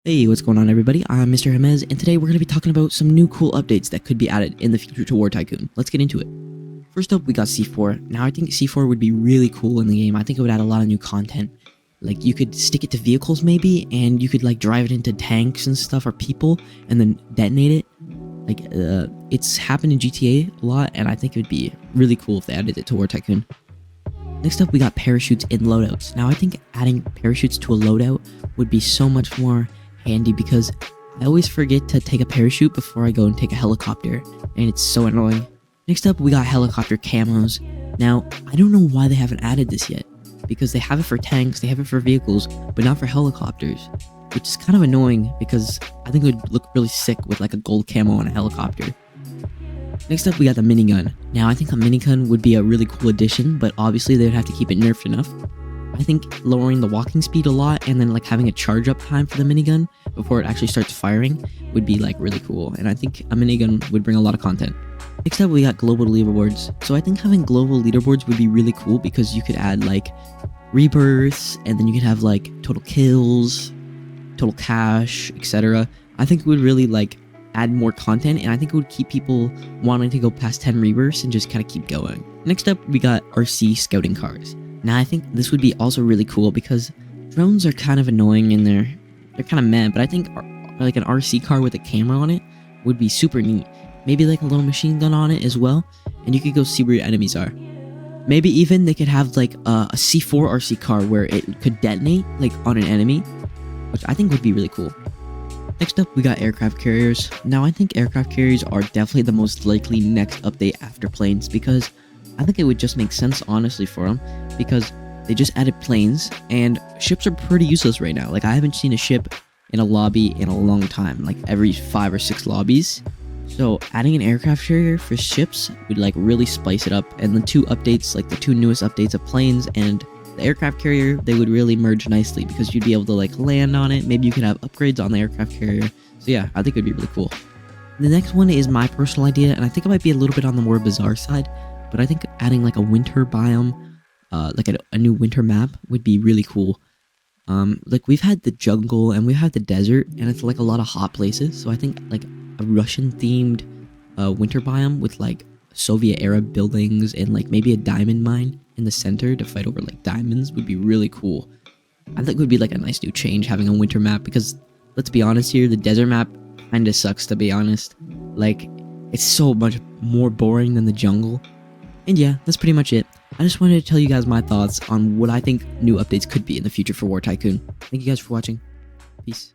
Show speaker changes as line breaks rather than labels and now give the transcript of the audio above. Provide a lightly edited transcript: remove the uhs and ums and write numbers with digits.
Hey, what's going on everybody? I'm Mr. Jamez, and today we're going to be talking about some new cool updates that could be added in the future to War Tycoon. Let's get into it. First up, we got C4. Now, I think C4 would be really cool in the game. I think it would add a lot of new content. Like, you could stick it to vehicles maybe, and you could, like, drive it into tanks and stuff, or people, and then detonate it. Like, it's happened in GTA a lot, and I think it would be really cool if they added it to War Tycoon. Next up, we got parachutes in loadouts. Now, I think adding parachutes to a loadout would be so much more handy because I always forget to take a parachute before I go and take a helicopter, and it's so annoying. Next up, we got helicopter camos. Now, I don't know why they haven't added this yet, because they have it for tanks, they have it for vehicles, but not for helicopters, which is kind of annoying because I think it would look really sick with like a gold camo on a helicopter. Next up, we got the minigun. Now, I think a minigun would be a really cool addition, but obviously they would have to keep it nerfed enough. I think lowering the walking speed a lot and then like having a charge up time for the minigun before it actually starts firing would be like really cool, and I think a minigun would bring a lot of content. Next up, we got global leaderboards. So I think having global leaderboards would be really cool because you could add like rebirths, and then you could have like total kills, total cash, etc. I think it would really like add more content, and I think it would keep people wanting to go past 10 rebirths and just kind of keep going. Next up, we got RC scouting cars. Now, I think this would be also really cool because drones are kind of annoying and they're kind of meh, but I think like an RC car with a camera on it would be super neat. Maybe like a little machine gun on it as well, and you could go see where your enemies are. Maybe even they could have like a C4 RC car where it could detonate like on an enemy, which I think would be really cool. Next up, we got aircraft carriers. Now, I think aircraft carriers are definitely the most likely next update after planes because I think it would just make sense, honestly, for them, because they just added planes, and ships are pretty useless right now. Like, I haven't seen a ship in a lobby in a long time, like every 5 or 6 lobbies. So adding an aircraft carrier for ships would like really spice it up, and the two updates, like the two newest updates of planes and the aircraft carrier, they would really merge nicely because you'd be able to like land on it. Maybe you could have upgrades on the aircraft carrier. So yeah, I think it would be really cool. The next one is my personal idea, and I think it might be a little bit on the more bizarre side, but I think adding like a winter biome, like a new winter map would be really cool. Like we've had the jungle and we've had the desert, and it's like a lot of hot places. So I think like a Russian themed winter biome with like Soviet era buildings and like maybe a diamond mine in the center to fight over like diamonds would be really cool. I think it would be like a nice new change having a winter map, because let's be honest here, the desert map kind of sucks, to be honest. Like, it's so much more boring than the jungle. And yeah, that's pretty much it. I just wanted to tell you guys my thoughts on what I think new updates could be in the future for War Tycoon. Thank you guys for watching. Peace.